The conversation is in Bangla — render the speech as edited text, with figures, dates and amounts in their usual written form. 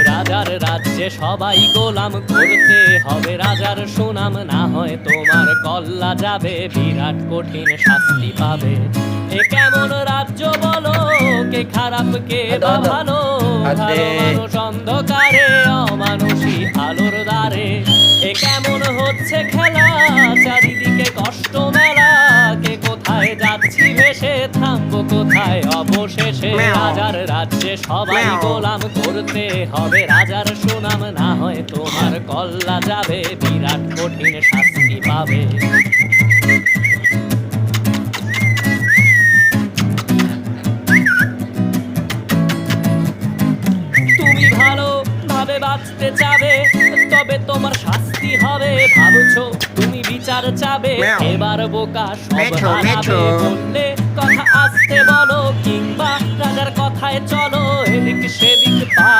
রাজার রাজ্যে সবাই গোলাম, করতে হবে রাজার সুনাম, না হয় তোমার কল্লা যাবে, বিরাট কঠিন শাস্তি পাবে। এ কেমন রাজ্য বলো, কে খারাপ কে বা ভালো, ভালো মানুষ অন্ধকারে, অমানুষী আলোর দ্বারে। এ কেমন হচ্ছে খেলা, চারিদিকে কষ্ট মেলা, কে কোথায় যাচ্ছি ভেসে, থামবো কোথায় অবশেষে। রাজার রাজ্যে সবাই গোলাম, করতে হবে রাজার সুনাম, না হয় তোমার কল্লা যাবে, বিরাট কঠিন শাস্তি পাবে। তুমি ভালো ভাবে বাঁচতে চাবে, তবে তোমার শাস্তি হবে। ভাবছো তুমি বিচার চাবে, এবার বোকা সব হারাবে। বললে কথা আসতে বলো, কিংবা রাজার কথায় চলো, এদিক সেদিক পা